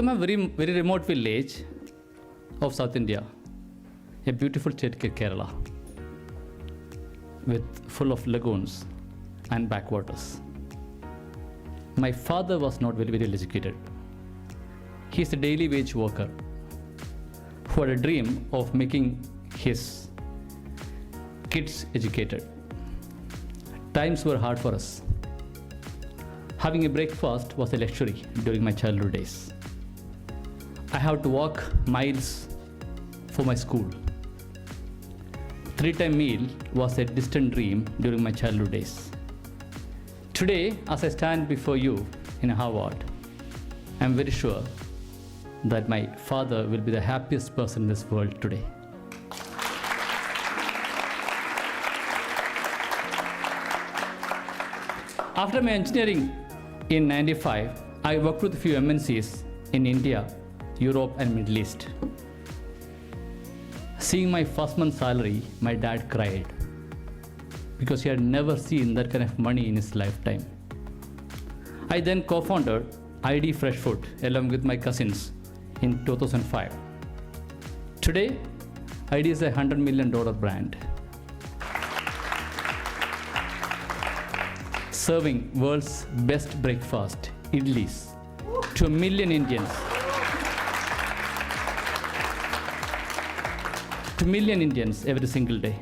come a very, very remote village of South India, a beautiful state Kerala, full of lagoons and backwaters. My father was not very, very well educated. He is a daily wage worker who had a dream of making his kids educated. Times were hard for us. Having a breakfast was a luxury during my childhood days. I had to walk miles for my school. 3-time meal was a distant dream during my childhood days. Today, as I stand before you in Harvard, I am very sure that my father will be the happiest person in this world today. After my engineering in 95, I worked with a few MNCs in India, Europe and Middle East. Seeing my first month's salary, my dad cried because he had never seen that kind of money in his lifetime. I then co-founded ID Fresh Food along with my cousins in 2005. Today, ID is a $100 million brand, serving world's best breakfast, idlis, to 1 million Indians. To 1 million Indians every single day.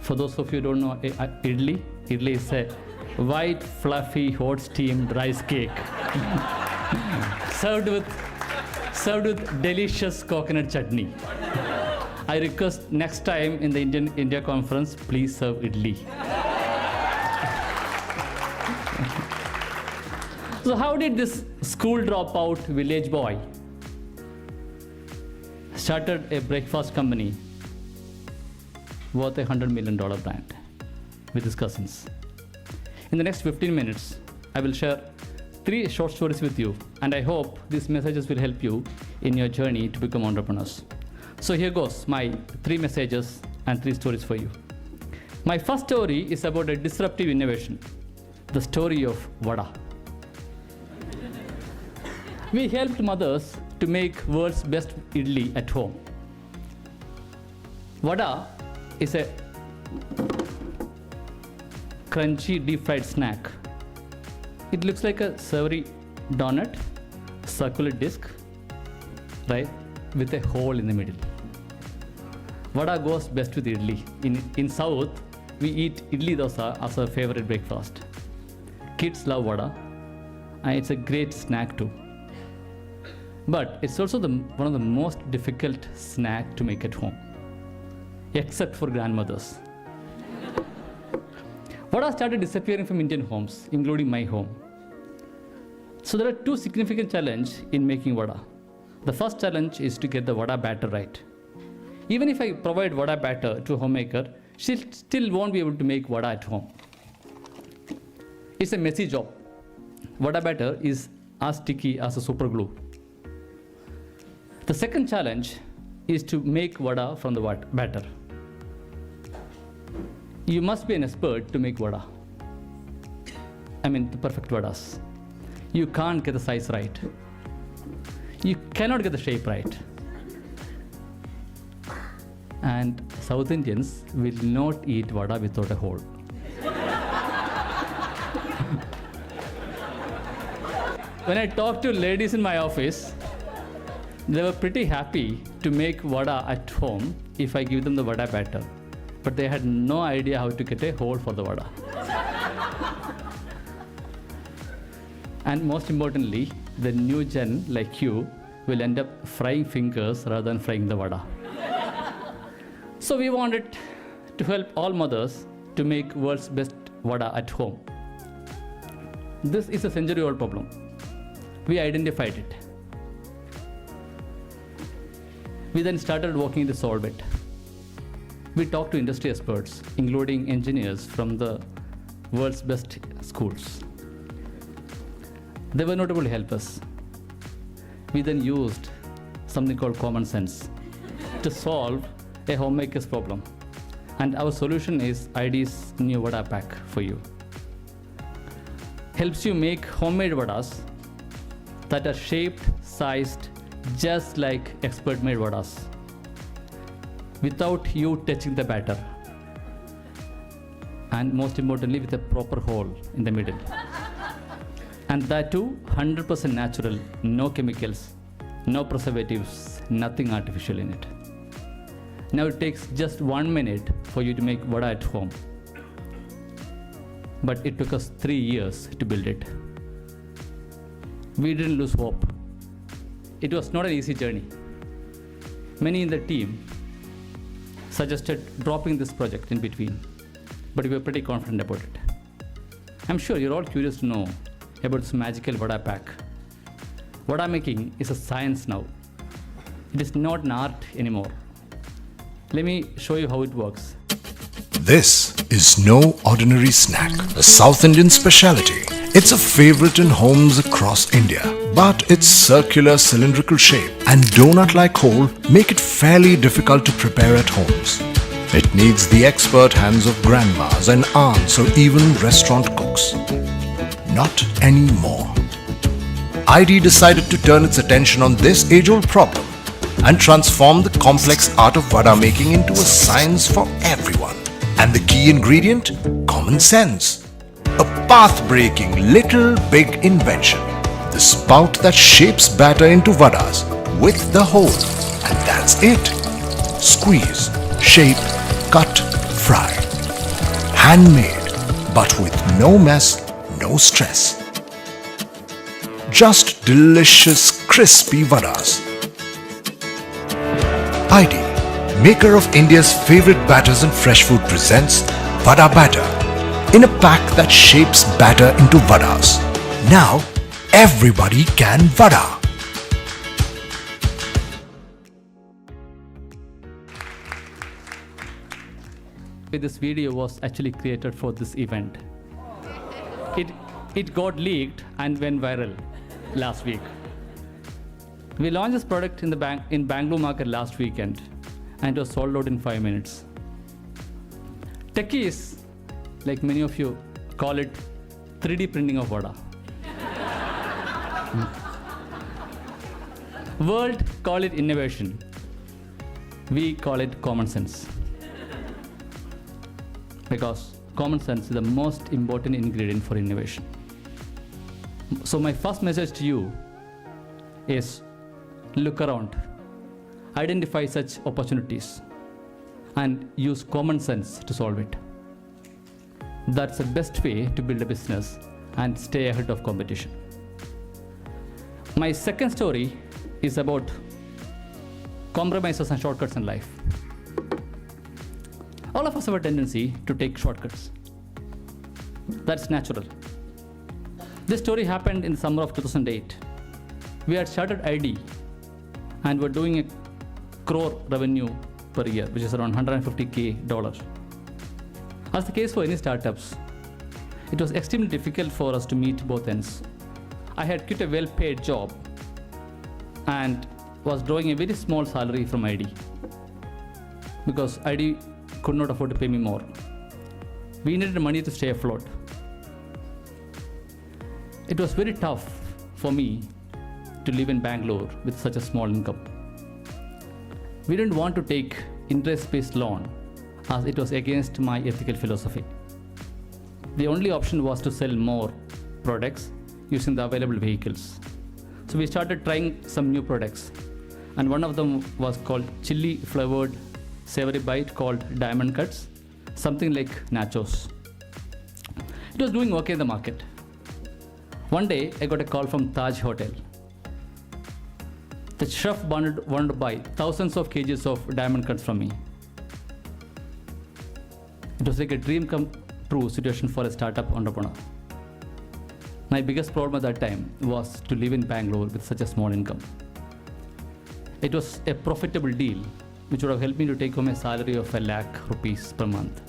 For those of you who don't know idli is a white, fluffy, hot steamed rice cake served with delicious coconut chutney. I request next time in the India conference, please serve idli. So how did this school dropout village boy started a breakfast company worth a $100 million brand with his cousins? In the next 15 minutes, I will share 3 short stories with you, and I hope these messages will help you in your journey to become entrepreneurs. So here goes my 3 messages and 3 stories for you. My first story is about a disruptive innovation, the story of vada. We helped mothers to make world's best idli at home. Vada is a crunchy deep fried snack. It looks like a savory donut, circular disc, right, with a hole in the middle. Vada goes best with idli. In South, we eat idli dosa as our favorite breakfast. Kids love vada, and it's a great snack too. But it's also one of the most difficult snack to make at home, except for grandmothers. Vada started disappearing from Indian homes, including my home. So there are 2 significant challenges in making vada. The first challenge is to get the vada batter right. Even if I provide vada batter to a homemaker, she still won't be able to make vada at home. It's a messy job. Vada batter is as sticky as a super glue. The second challenge is to make vada from the batter. You must be an expert to make vada. I mean, the perfect vadas. You can't get the size right. You cannot get the shape right. And South Indians will not eat vada without a hole. When I talk to ladies in my office, they were pretty happy to make vada at home if I give them the vada batter. But they had no idea how to get a hole for the vada. And most importantly, the new gen like you will end up frying fingers rather than frying the vada. So we wanted to help all mothers to make world's best vada at home. This is a century-old problem. We identified it. We then started working to solve it. We talked to industry experts, including engineers from the world's best schools. They were not able to help us. We then used something called common sense to solve a homemaker's problem. And our solution is ID's new vada pack for you. Helps you make homemade vadas that are shaped, sized, just like expert-made vadas, without you touching the batter. And most importantly, with a proper hole in the middle. And that too, 100% natural, no chemicals, no preservatives, nothing artificial in it. Now it takes just 1 minute for you to make vada at home. But it took us 3 years to build it. We didn't lose hope. It was not an easy journey. Many in the team suggested dropping this project in between, but we were pretty confident about it. I'm sure you're all curious to know about this magical vada pack. Vada making is a science now. It is not an art anymore. Let me show you how it works. This is no ordinary snack, a South Indian speciality. It's a favorite in homes across India, but its circular cylindrical shape and donut-like hole make it fairly difficult to prepare at homes. It needs the expert hands of grandmas and aunts or even restaurant cooks. Not anymore. ID decided to turn its attention on this age-old problem and transform the complex art of vada making into a science for everyone. And the key ingredient? Common sense. A path-breaking little big invention. The spout that shapes batter into vadas with the hole. And that's it. Squeeze, shape, cut, fry. Handmade, but with no mess, no stress. Just delicious, crispy vadas. ID, maker of India's favorite batters and fresh food, presents Vada Batter in a pack that shapes batter into vadas. Now, everybody can vada. This video was actually created for this event. It got leaked and went viral last week. We launched this product in Bangalore market last weekend, and it was sold out in 5 minutes. Techies, like many of you, call it 3D printing of vada. World call it innovation. We call it common sense. Because common sense is the most important ingredient for innovation. So my first message to you is look around, identify such opportunities, and use common sense to solve it. That's the best way to build a business and stay ahead of competition. My second story is about compromises and shortcuts in life. All of us have a tendency to take shortcuts. That's natural. This story happened in the summer of 2008. We had started ID and were doing a crore revenue per year, which is around $150K. As the case for any startups, it was extremely difficult for us to meet both ends. I had quit a well-paid job and was drawing a very small salary from ID because ID could not afford to pay me more. We needed money to stay afloat. It was very tough for me to live in Bangalore with such a small income. We didn't want to take interest-based loan as it was against my ethical philosophy. The only option was to sell more products using the available vehicles. So we started trying some new products, and one of them was called chili flavored savory bite called Diamond Cuts, something like nachos. It was doing okay in the market. One day I got a call from Taj Hotel. The chef wanted to buy thousands of kgs of Diamond Cuts from me. It was like a dream come true situation for a startup entrepreneur. My biggest problem at that time was to live in Bangalore with such a small income. It was a profitable deal which would have helped me to take home a salary of ₹1 lakh per month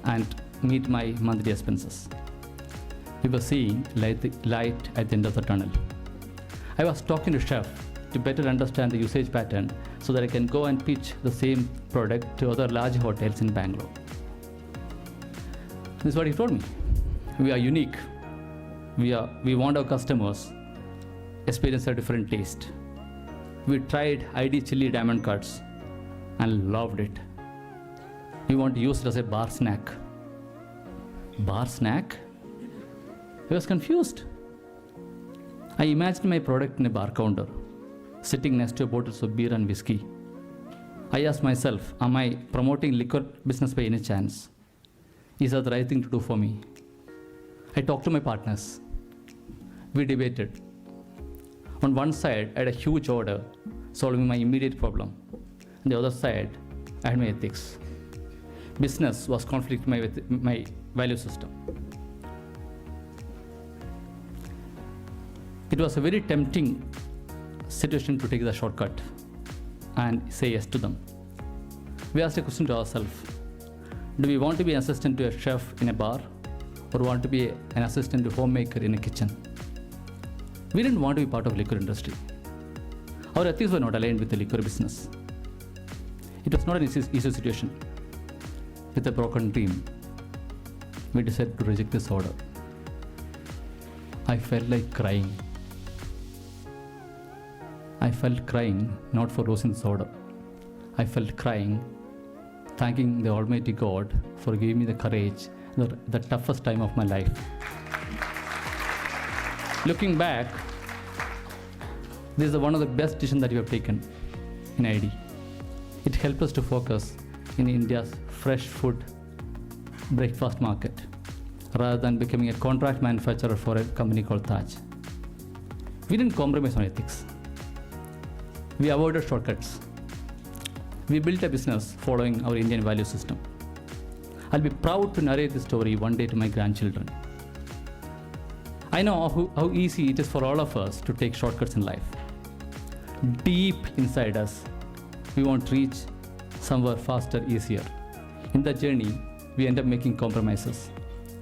and meet my monthly expenses. We were seeing light at the end of the tunnel. I was talking to chef to better understand the usage pattern so that I can go and pitch the same product to other large hotels in Bangalore. This is what he told me. We are unique. We want our customers experience a different taste. We tried ID chili diamond cuts and loved it. We want to use it as a bar snack. Bar snack? I was confused. I imagined my product in a bar counter, sitting next to bottles of beer and whiskey. I asked myself, am I promoting liquor business by any chance? Is that the right thing to do for me? I talked to my partners. We debated. On one side, I had a huge order solving my immediate problem. On the other side, I had my ethics. Business was conflicting with my value system. It was a very tempting situation to take the shortcut and say yes to them. We asked a question to ourselves. Do we want to be an assistant to a chef in a bar or want to be an assistant to a homemaker in a kitchen? We didn't want to be part of the liquor industry. Our ethics were not aligned with the liquor business. It was not an easy situation. With a broken dream, we decided to reject this order. I felt like crying. I felt crying not for losing this order. I felt crying, thanking the Almighty God for giving me the courage, the toughest time of my life. Looking back, this is one of the best decisions that we have taken in ID. It helped us to focus in India's fresh food breakfast market rather than becoming a contract manufacturer for a company called Taj. We didn't compromise on ethics. We avoided shortcuts. We built a business following our Indian value system. I'll be proud to narrate this story one day to my grandchildren. I know how easy it is for all of us to take shortcuts in life. Deep inside us, we want to reach somewhere faster, easier. In that journey, we end up making compromises.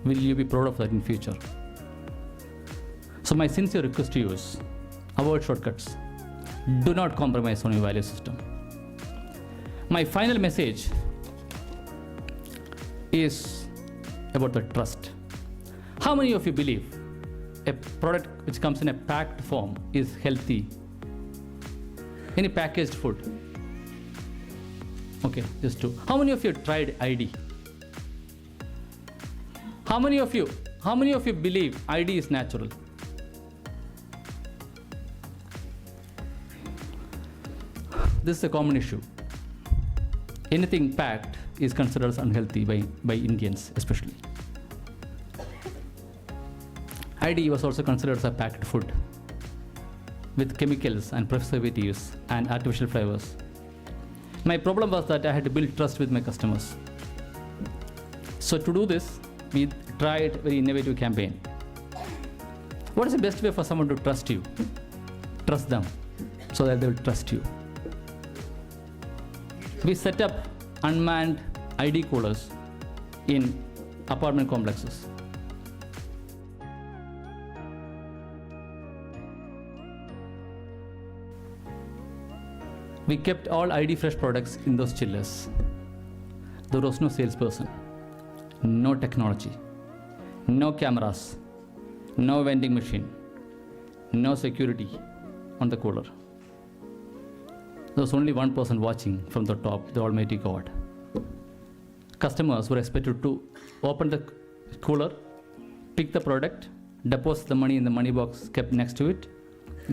Will you be proud of that in future? So my sincere request to you is, avoid shortcuts. Do not compromise on your value system. My final message is about the trust. How many of you believe a product which comes in a packed form is healthy? Any packaged food? Okay, just two. How many of you tried ID? How many of you believe ID is natural? This is a common issue. Anything packed is considered as unhealthy by Indians especially. ID was also considered as a packed food with chemicals and preservatives and artificial flavors. My problem was that I had to build trust with my customers. So to do this, we tried a very innovative campaign. What is the best way for someone to trust you? Trust them so that they will trust you. We set up unmanned ID coolers in apartment complexes. We kept all ID Fresh products in those chillers. There was no salesperson, no technology, no cameras, no vending machine, no security on the cooler. There was only one person watching from the top, the Almighty God. Customers were expected to open the cooler, pick the product, deposit the money in the money box kept next to it,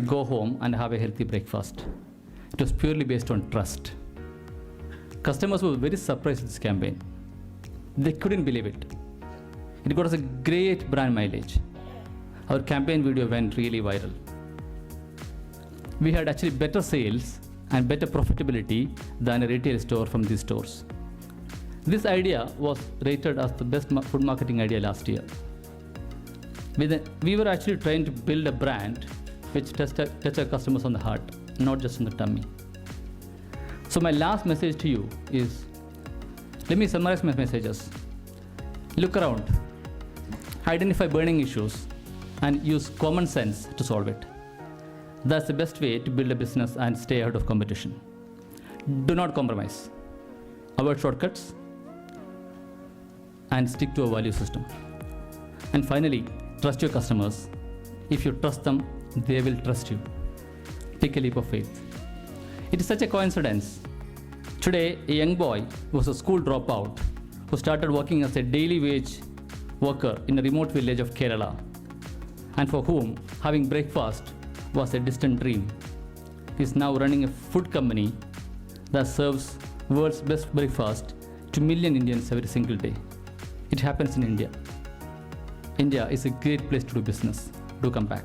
go home and have a healthy breakfast. It was purely based on trust. Customers were very surprised with this campaign. They couldn't believe it. It got us a great brand mileage. Our campaign video went really viral. We had actually better sales and better profitability than a retail store from these stores. This idea was rated as the best food marketing idea last year. We were actually trying to build a brand which touched our customers on the heart, not just on the tummy. So my last message to you is, let me summarize my messages. Look around, identify burning issues, and use common sense to solve it. That's the best way to build a business and stay out of competition. Do not compromise. Avoid shortcuts and stick to a value system. And finally, trust your customers. If you trust them, they will trust you. Take a leap of faith. It is such a coincidence. Today, a young boy who was a school dropout who started working as a daily wage worker in a remote village of Kerala, and for whom having breakfast was a distant dream, is now running a food company that serves world's best breakfast to million Indians every single day. It happens in India. India is a great place to do business. Do come back.